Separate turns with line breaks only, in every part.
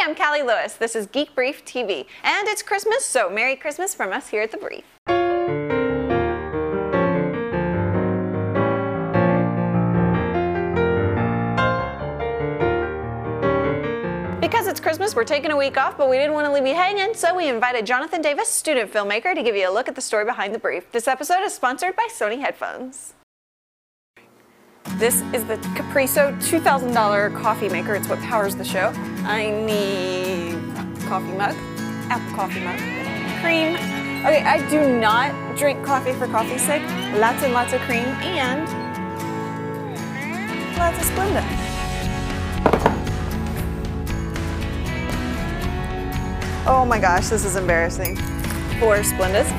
I'm Callie Lewis. This is Geek Brief TV, and it's Christmas, so Merry Christmas from us here at The Brief. Because it's Christmas, we're taking a week off, but we didn't want to leave you hanging, so we invited Jonathan Davis, student filmmaker, to give you a look at the story behind The Brief. This episode is sponsored by Sony headphones. This is the Capriso $2,000 coffee maker. It's what powers the show. I need coffee mug, apple coffee mug, cream. Okay, I do not drink coffee for coffee's sake. Lots and lots of cream and lots of Splenda. Oh my gosh, this is embarrassing. 4 Splendas.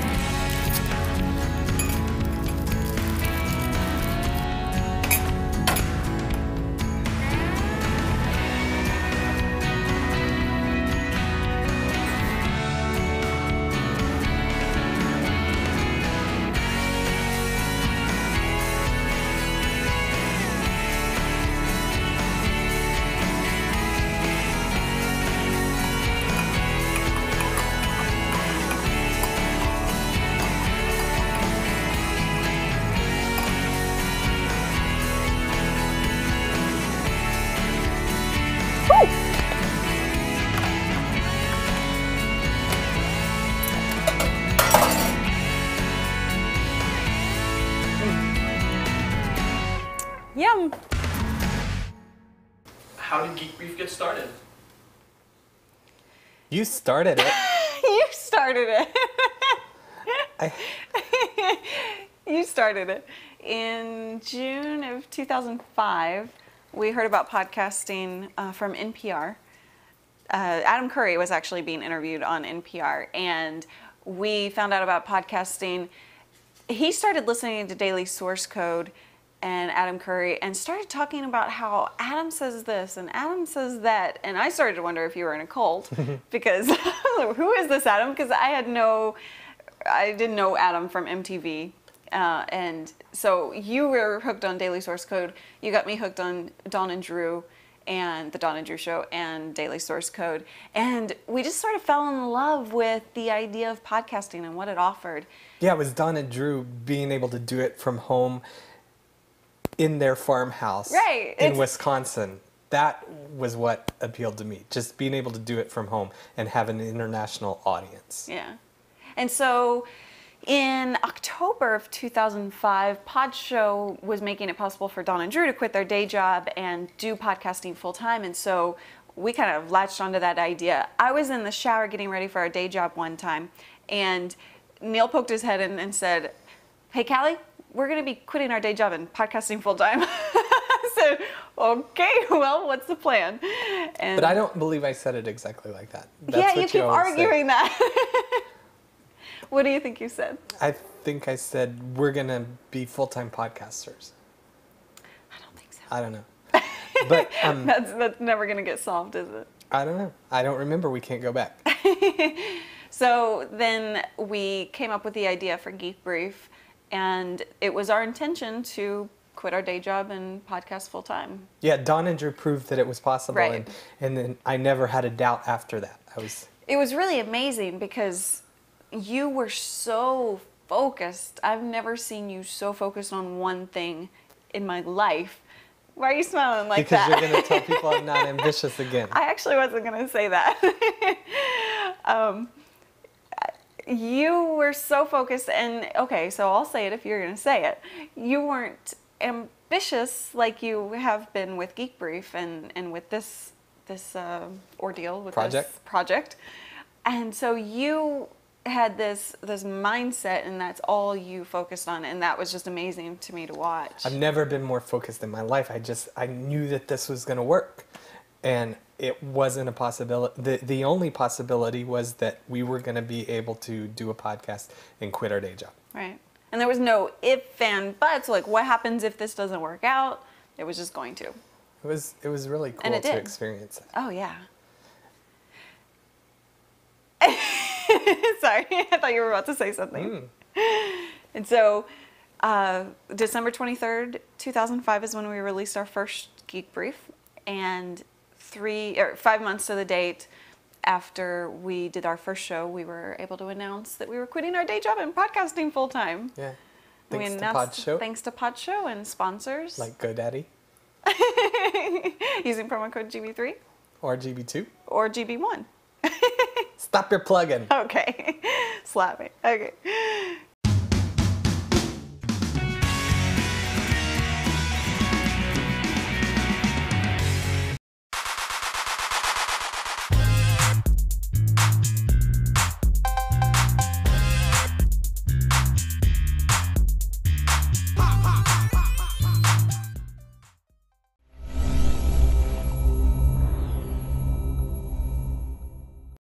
Yum!
How did Geek Brief get started?
You started it.
You started it. You started it. In June of 2005, we heard about podcasting from NPR. Adam Curry was actually being interviewed on NPR, and we found out about podcasting. He started listening to Daily Source Code and Adam Curry and started talking about how Adam says this and Adam says that, and I started to wonder if you were in a cult because who is this Adam? Because I didn't know Adam from MTV, and so you were hooked on Daily Source Code. You got me hooked on Dawn and Drew and the Dawn and Drew Show and Daily Source Code, and we just sort of fell in love with the idea of podcasting and what it offered.
Yeah, it was Dawn and Drew being able to do it from home in their farmhouse in Wisconsin. That was what appealed to me, just being able to do it from home and have an international audience.
Yeah. And so in October of 2005, Podshow was making it possible for Dawn and Drew to quit their day job and do podcasting full time. And so we kind of latched onto that idea. I was in the shower getting ready for our day job one time, and Neil poked his head in and said, "Hey, Callie, we're going to be quitting our day job and podcasting full time." I said, "Okay, well, what's the plan?" And
but I don't believe I said it exactly like that. That's
yeah,
what
you keep arguing
say.
that. What do you think you said?
I think I said we're going to be full-time podcasters.
I don't think so.
I don't know. But
that's never going to get solved, is it?
I don't know. I don't remember. We can't go back.
So then we came up with the idea for Geek Brief, and it was our intention to quit our day job and podcast full time.
Yeah, Dawn and Drew proved that it was possible,
Right.
and then I never had a doubt after that.
It was really amazing because you were so focused. I've never seen you so focused on one thing in my life. Why are you smiling like that?
Because you're going to tell people I'm not ambitious again.
I actually wasn't going to say that. You were so focused, and okay, so I'll say it if you're going to say it. You weren't ambitious like you have been with Geek Brief and with this ordeal, with this project. And so you had this mindset, and that's all you focused on, and that was just amazing to me to watch.
I've never been more focused in my life. I knew that this was going to work, and it wasn't a possibility. The only possibility was that we were going to be able to do a podcast and quit our day job.
Right. And there was no if and buts, like what happens if this doesn't work out? It was just going to.
It was really cool to experience it.
Oh yeah. Sorry, I thought you were about to say something. And so December 23rd, 2005 is when we released our first Geek Brief, and 5 months to the date after we did our first show, we were able to announce that we were quitting our day job and podcasting full time.
Yeah.
Thanks to Pod Show and sponsors.
Like GoDaddy.
Using promo code GB3.
Or GB2.
Or GB1.
Stop your plugging.
Okay. Slap me. Okay.